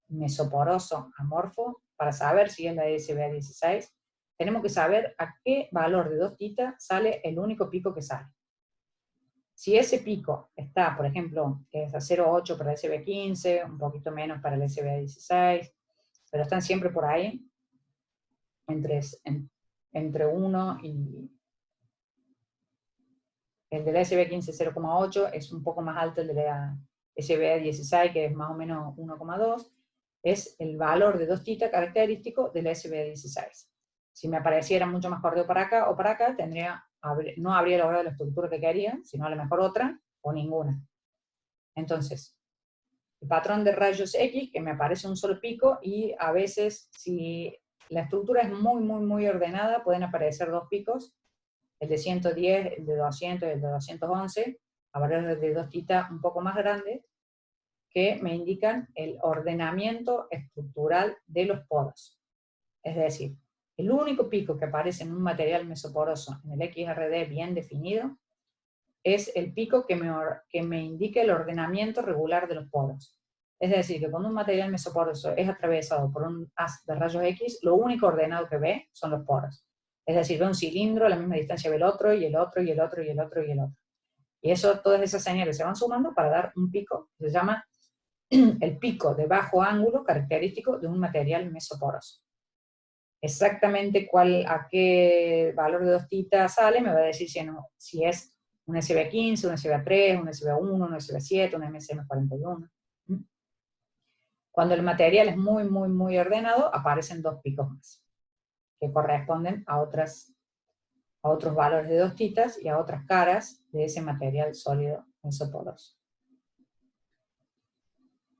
mesoporoso amorfo, para saber si es la SBA16, tenemos que saber a qué valor de 2 θ sale el único pico que sale. Si ese pico está, por ejemplo, es a 0,8 para el SB15, un poquito menos para el SBA16, pero están siempre por ahí, entre 1 y... El de la SB15 0,8 es un poco más alto el de la SBA16, que es más o menos 1,2, es el valor de 2 θ característico de la SBA16. Si me apareciera mucho más corto para acá o para acá, no habría logrado la estructura que quería, sino a lo mejor otra o ninguna. Entonces, el patrón de rayos X, que me aparece un solo pico, y a veces, si la estructura es muy, muy, muy ordenada, pueden aparecer 2 picos, el de 110, el de 200 y el de 211, a valores de 2 θ un poco más grandes, que me indican el ordenamiento estructural de los poros. Es decir, el único pico que aparece en un material mesoporoso en el XRD bien definido es el pico que me indica el ordenamiento regular de los poros. Es decir, que cuando un material mesoporoso es atravesado por un haz de rayos X, lo único ordenado que ve son los poros. Es decir, ve un cilindro a la misma distancia que el otro, y el otro, y el otro, y el otro, y el otro. Y eso, todas esas señales se van sumando para dar un pico, que se llama el pico de bajo ángulo característico de un material mesoporoso. Exactamente a qué valor de 2 θ sale, me va a decir si es un SB15, un SB3, un SB1, un SB7, un MCM41. Cuando el material es muy, muy, muy ordenado, aparecen 2 picos más, que corresponden a otros valores de 2 θ y a otras caras de ese material sólido mesoporoso.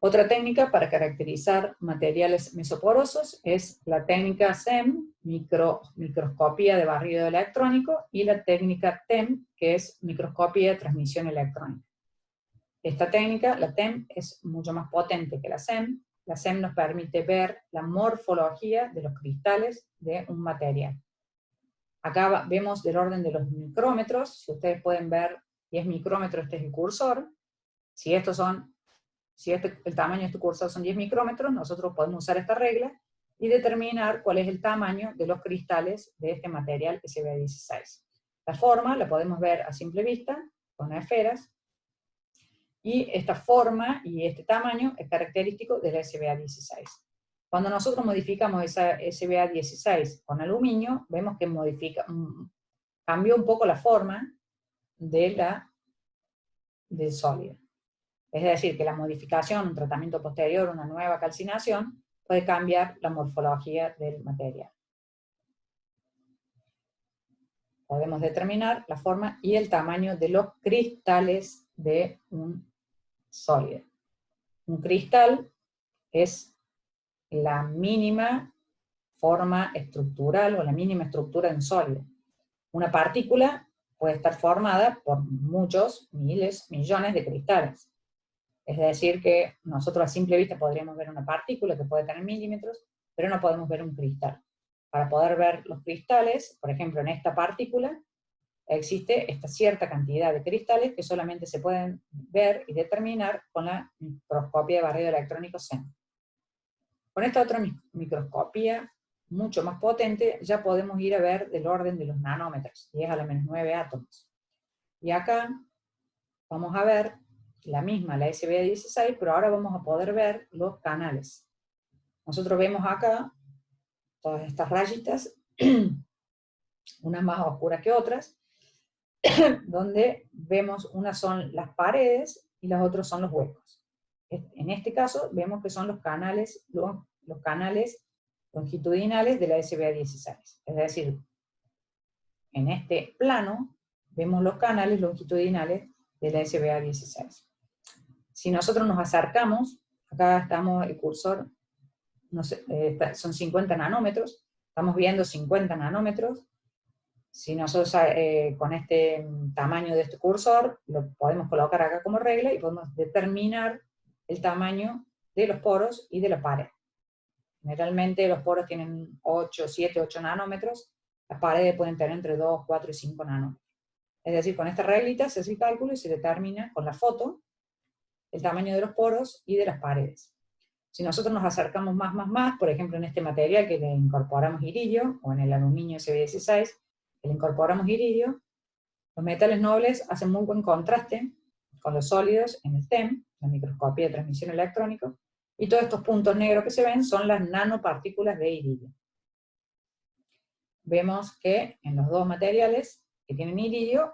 Otra técnica para caracterizar materiales mesoporosos es la técnica SEM, microscopía de barrido electrónico, y la técnica TEM, que es microscopía de transmisión electrónica. Esta técnica, la TEM, es mucho más potente que la SEM. La SEM nos permite ver la morfología de los cristales de un material. Acá vemos del orden de los micrómetros. Si ustedes pueden ver 10 micrómetros, este es el cursor. Si el tamaño de este cursor son 10 micrómetros, nosotros podemos usar esta regla y determinar cuál es el tamaño de los cristales de este material SBA16. La forma la podemos ver a simple vista, con esferas, y esta forma y este tamaño es característico de la SBA16. Cuando nosotros modificamos esa SBA16 con aluminio, vemos que cambió un poco la forma del sólido. Es decir, que la modificación, un tratamiento posterior, una nueva calcinación, puede cambiar la morfología del material. Podemos determinar la forma y el tamaño de los cristales de un sólido. Un cristal es la mínima forma estructural o la mínima estructura en sólido. Una partícula puede estar formada por muchos, miles, millones de cristales. Es decir, que nosotros a simple vista podríamos ver una partícula que puede tener milímetros, pero no podemos ver un cristal. Para poder ver los cristales, por ejemplo, en esta partícula, existe esta cierta cantidad de cristales que solamente se pueden ver y determinar con la microscopía de barrido electrónico SEM. Con esta otra microscopía, mucho más potente, ya podemos ir a ver del orden de los nanómetros, 10 a la menos 9 átomos. Y acá vamos a ver la misma, la SBA16, pero ahora vamos a poder ver los canales. Nosotros vemos acá todas estas rayitas, unas más oscuras que otras, donde vemos unas son las paredes y las otras son los huecos. En este caso vemos que son los canales longitudinales de la SBA16. Es decir, en este plano vemos los canales longitudinales de la SBA16. Si nosotros nos acercamos, acá estamos, el cursor, no sé, son 50 nanómetros, estamos viendo 50 nanómetros. Si nosotros con este tamaño de este cursor, lo podemos colocar acá como regla y podemos determinar el tamaño de los poros y de la pared. Generalmente los poros tienen 7, 8 nanómetros, las paredes pueden tener entre 2, 4 y 5 nanómetros. Es decir, con esta reglita se hace el cálculo y se determina con la foto el tamaño de los poros y de las paredes. Si nosotros nos acercamos más, por ejemplo en este material que le incorporamos iridio, o en el aluminio SB16, que le incorporamos iridio, los metales nobles hacen muy buen contraste con los sólidos en el TEM, la microscopía de transmisión electrónica, y todos estos puntos negros que se ven son las nanopartículas de iridio. Vemos que en los dos materiales que tienen iridio,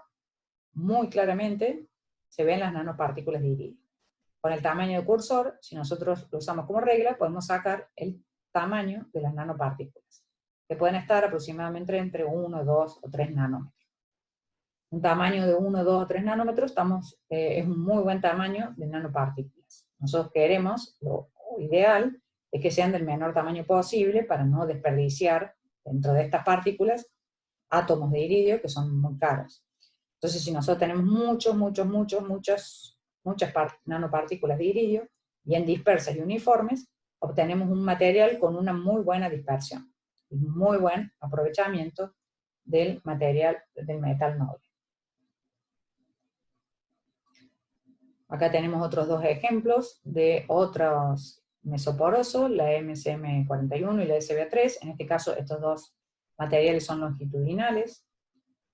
muy claramente se ven las nanopartículas de iridio. Con el tamaño del cursor, si nosotros lo usamos como regla, podemos sacar el tamaño de las nanopartículas, que pueden estar aproximadamente entre 1, 2 o 3 nanómetros. Un tamaño de 1, 2 o 3 nanómetros es un muy buen tamaño de nanopartículas. Nosotros queremos, lo ideal, es que sean del menor tamaño posible para no desperdiciar dentro de estas partículas átomos de iridio que son muy caros. Entonces, si nosotros tenemos muchas nanopartículas de iridio, bien dispersas y uniformes, obtenemos un material con una muy buena dispersión, y muy buen aprovechamiento del metal noble. Acá tenemos otros dos ejemplos de otros mesoporosos, la MCM41 y la SBA3. En este caso, estos dos materiales son longitudinales.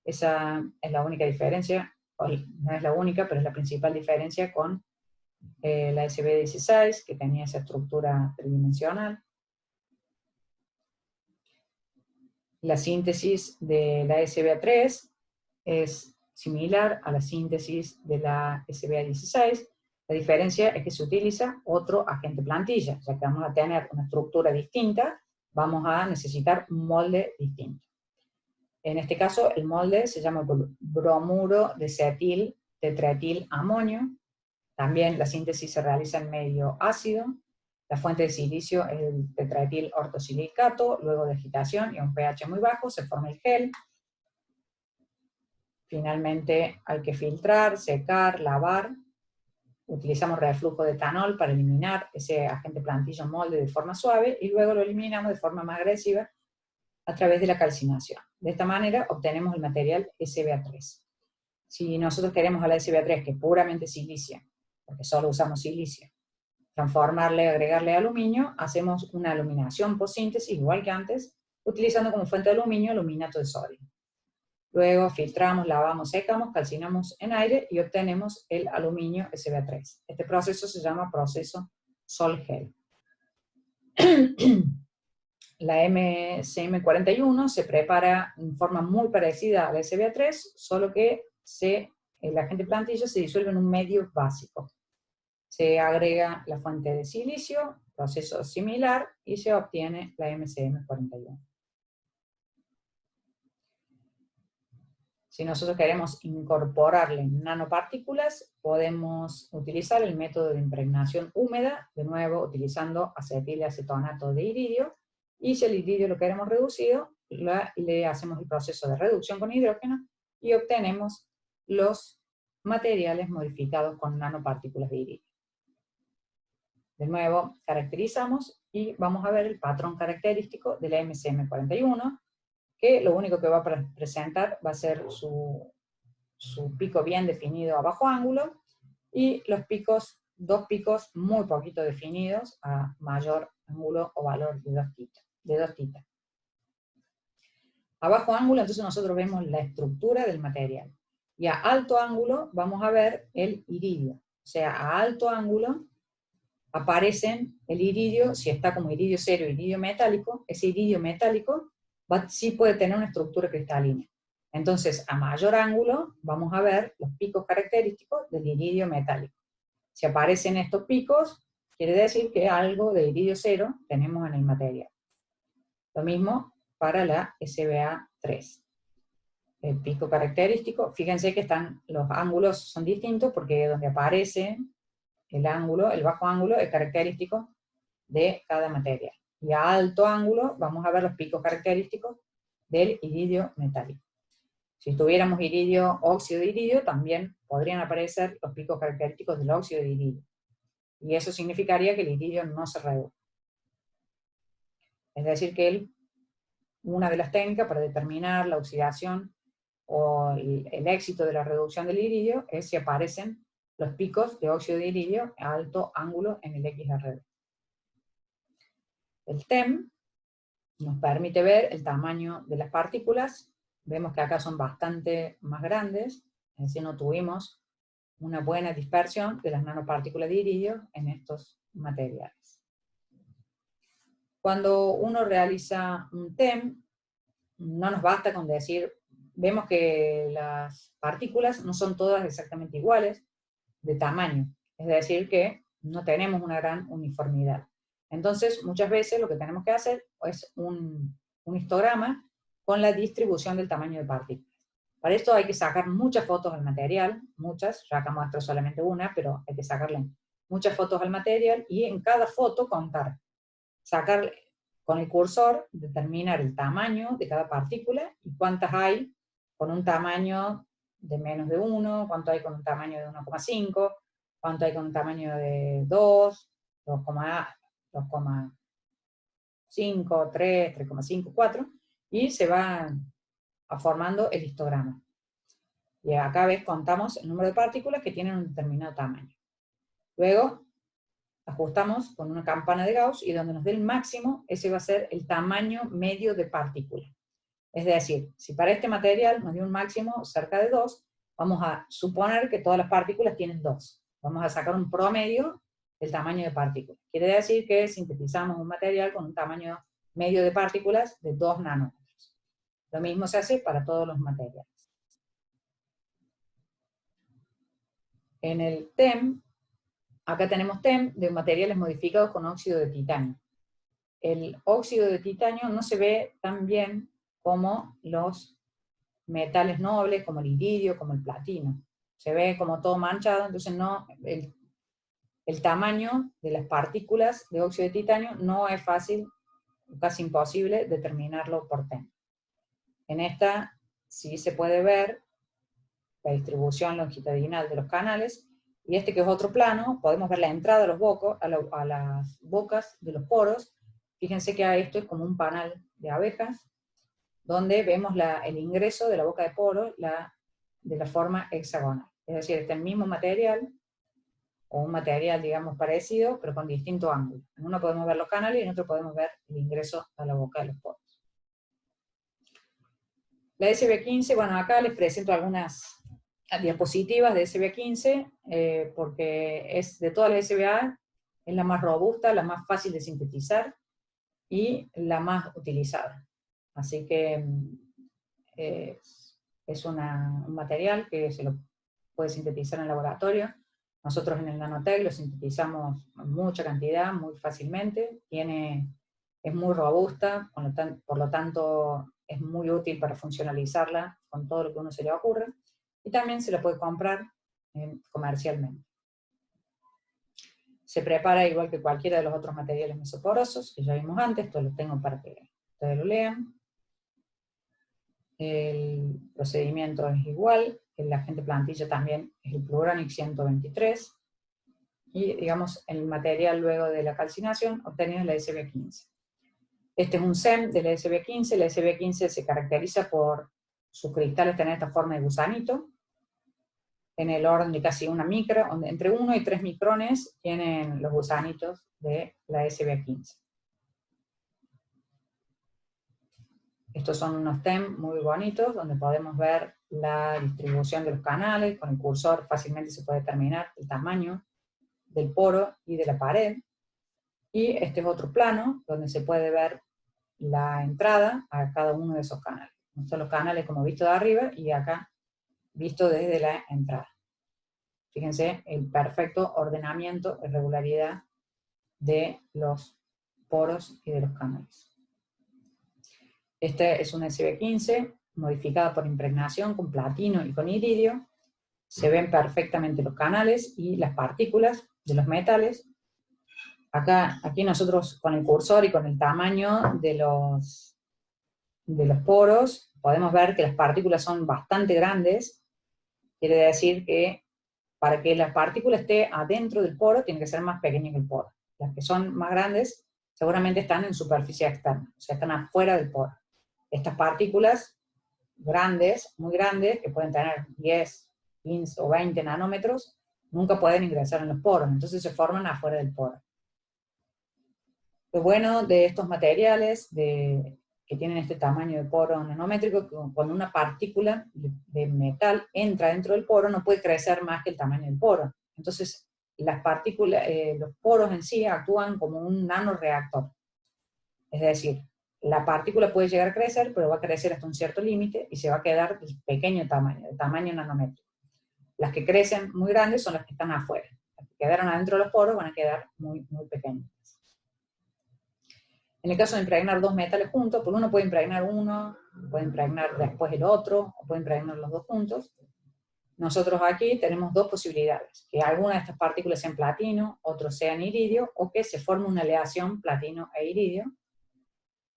Esa es la única diferencia, no es la única, pero es la principal diferencia con la SB16, que tenía esa estructura tridimensional. La síntesis de la SBA3 es similar a la síntesis de la SBA16. La diferencia es que se utiliza otro agente plantilla, ya que vamos a tener una estructura distinta, vamos a necesitar un molde distinto. En este caso, el molde se llama bromuro de cetil tetraetil amonio. También la síntesis se realiza en medio ácido. La fuente de silicio es el tetraetil ortosilicato. Luego de agitación y a un pH muy bajo se forma el gel. Finalmente hay que filtrar, secar, lavar. Utilizamos reflujo de etanol para eliminar ese agente plantillo molde de forma suave y luego lo eliminamos de forma más agresiva a través de la calcinación. De esta manera obtenemos el material SBA3. Si nosotros queremos a la SBA3, que es puramente silicia, porque solo usamos silicio, transformarle, agregarle aluminio, hacemos una aluminación por síntesis, igual que antes, utilizando como fuente de aluminio aluminato de sodio. Luego filtramos, lavamos, secamos, calcinamos en aire y obtenemos el aluminio SBA3. Este proceso se llama proceso Sol-Gel. La MCM41 se prepara en forma muy parecida a la SBA3, solo que el agente plantillo se disuelve en un medio básico. Se agrega la fuente de silicio, proceso similar, y se obtiene la MCM41. Si nosotros queremos incorporarle nanopartículas, podemos utilizar el método de impregnación húmeda, de nuevo utilizando acetilacetonato de iridio, y si el iridio lo queremos reducido, le hacemos el proceso de reducción con hidrógeno y obtenemos los materiales modificados con nanopartículas de iridio. De nuevo, caracterizamos y vamos a ver el patrón característico de la MCM41, que lo único que va a presentar va a ser su pico bien definido a bajo ángulo, y los picos, dos picos muy poquito definidos a mayor ángulo o valor de 2 θ. A bajo ángulo, entonces nosotros vemos la estructura del material, y a alto ángulo vamos a ver el iridio. O sea, a alto ángulo aparecen el iridio, si está como iridio cero, iridio metálico, ese iridio metálico sí puede tener una estructura cristalina. Entonces, a mayor ángulo, vamos a ver los picos característicos del iridio metálico. Si aparecen estos picos, quiere decir que algo de iridio cero tenemos en el material. Lo mismo para la SBA3. El pico característico, fíjense que los ángulos son distintos porque donde aparece el ángulo, el bajo ángulo, es característico de cada material. Y a alto ángulo vamos a ver los picos característicos del iridio metálico. Si tuviéramos iridio, óxido de iridio, también podrían aparecer los picos característicos del óxido de iridio. Y eso significaría que el iridio no se reduce. Es decir, que una de las técnicas para determinar la oxidación o el éxito de la reducción del iridio es si aparecen los picos de óxido de iridio a alto ángulo en el XRD. El TEM nos permite ver el tamaño de las partículas. Vemos que acá son bastante más grandes, es decir, no tuvimos una buena dispersión de las nanopartículas de iridio en estos materiales. Cuando uno realiza un TEM, no nos basta con decir, vemos que las partículas no son todas exactamente iguales de tamaño, es decir, que no tenemos una gran uniformidad. Entonces, muchas veces lo que tenemos que hacer es un histograma con la distribución del tamaño de partículas. Para esto hay que sacar muchas fotos al material, muchas, yo acá muestro solamente una, pero hay que sacarle muchas fotos al material y en cada foto contar, sacar con el cursor, determinar el tamaño de cada partícula y cuántas hay con un tamaño de menos de 1, cuánto hay con un tamaño de 1,5, cuánto hay con un tamaño de 2, 2,5, 3, 3,5, 4, y se va formando el histograma. Y acá ves, contamos el número de partículas que tienen un determinado tamaño. Luego, ajustamos con una campana de Gauss y donde nos dé el máximo, ese va a ser el tamaño medio de partícula. Es decir, si para este material nos dio un máximo cerca de 2, vamos a suponer que todas las partículas tienen 2. Vamos a sacar un promedio del tamaño de partículas. Quiere decir que sintetizamos un material con un tamaño medio de partículas de 2 nanómetros. Lo mismo se hace para todos los materiales. En el TEM, acá tenemos TEM de materiales modificados con óxido de titanio. El óxido de titanio no se ve tan bien como los metales nobles, como el iridio, como el platino. Se ve como todo manchado, entonces no, el tamaño de las partículas de óxido de titanio no es fácil, casi imposible, determinarlo por TEM. En esta sí se puede ver la distribución longitudinal de los canales, y este que es otro plano, podemos ver la entrada de los bocos, a las bocas de los poros. Fíjense que esto es como un panal de abejas, donde vemos el ingreso de la boca de poro de la forma hexagonal. Es decir, este es el mismo material, o un material, digamos, parecido, pero con distinto ángulo. En uno podemos ver los canales y en otro podemos ver el ingreso a la boca de los poros. La SB15, bueno, acá les presento algunas diapositivas de SB15, porque es de todas las SBA, es la más robusta, la más fácil de sintetizar y la más utilizada. Así que es un material que se lo puede sintetizar en el laboratorio. Nosotros en el Nanotech lo sintetizamos en mucha cantidad, muy fácilmente, es muy robusta, por lo tanto es muy útil para funcionalizarla con todo lo que a uno se le ocurre, y también se la puede comprar comercialmente. Se prepara igual que cualquiera de los otros materiales mesoporosos, que ya vimos antes, esto lo tengo para que ustedes lo lean. El procedimiento es igual, el agente plantilla también es el Pluronic 123, y digamos el material luego de la calcinación obtenido es la SB15. Este es un SEM de la SB15, la SB15 se caracteriza por sus cristales tener esta forma de gusanito, en el orden de casi una micra, entre 1 y 3 micrones tienen los gusanitos de la SB15. Estos son unos TEM muy bonitos, donde podemos ver la distribución de los canales. Con el cursor fácilmente se puede determinar el tamaño del poro y de la pared. Y este es otro plano, donde se puede ver la entrada a cada uno de esos canales. Son los canales como visto de arriba, y acá visto desde la entrada. Fíjense el perfecto ordenamiento y regularidad de los poros y de los canales. Este es una SB15 modificada por impregnación con platino y con iridio. Se ven perfectamente los canales y las partículas de los metales. Aquí nosotros con el cursor y con el tamaño de los poros podemos ver que las partículas son bastante grandes. Quiere decir que para que la partícula esté adentro del poro tiene que ser más pequeña que el poro. Las que son más grandes seguramente están en superficie externa, o sea, están afuera del poro. Estas partículas grandes, muy grandes, que pueden tener 10, 15 o 20 nanómetros, nunca pueden ingresar en los poros, entonces se forman afuera del poro. Lo bueno de estos materiales que tienen este tamaño de poro nanométrico, cuando una partícula de metal entra dentro del poro, no puede crecer más que el tamaño del poro. Entonces, las partículas, los poros en sí actúan como un nanoreactor. Es decir, la partícula puede llegar a crecer, pero va a crecer hasta un cierto límite y se va a quedar de pequeño tamaño, de tamaño nanométrico. Las que crecen muy grandes son las que están afuera. Las que quedaron adentro de los poros van a quedar muy, muy pequeñas. En el caso de impregnar dos metales juntos, pues uno puede impregnar uno, puede impregnar después el otro, o puede impregnar los dos juntos. Nosotros aquí tenemos dos posibilidades: que alguna de estas partículas sean platino, otros sean iridio, o que se forme una aleación platino e iridio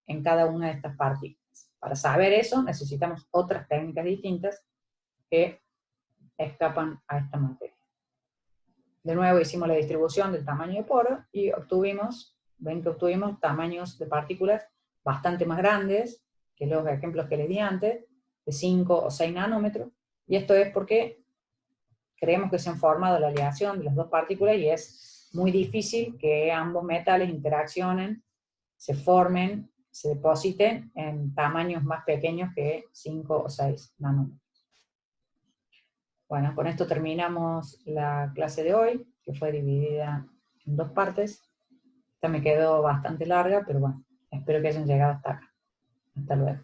en cada una de estas partículas. Para saber eso necesitamos otras técnicas distintas que escapan a esta materia. De nuevo hicimos la distribución del tamaño de poro y ven que obtuvimos tamaños de partículas bastante más grandes que los ejemplos que les di antes, de 5 o 6 nanómetros, y esto es porque creemos que se han formado la aleación de las dos partículas y es muy difícil que ambos metales interaccionen, se formen, se depositen en tamaños más pequeños que 5 o 6 nanómetros. Bueno, con esto terminamos la clase de hoy, que fue dividida en dos partes. Esta me quedó bastante larga, pero bueno, espero que hayan llegado hasta acá. Hasta luego.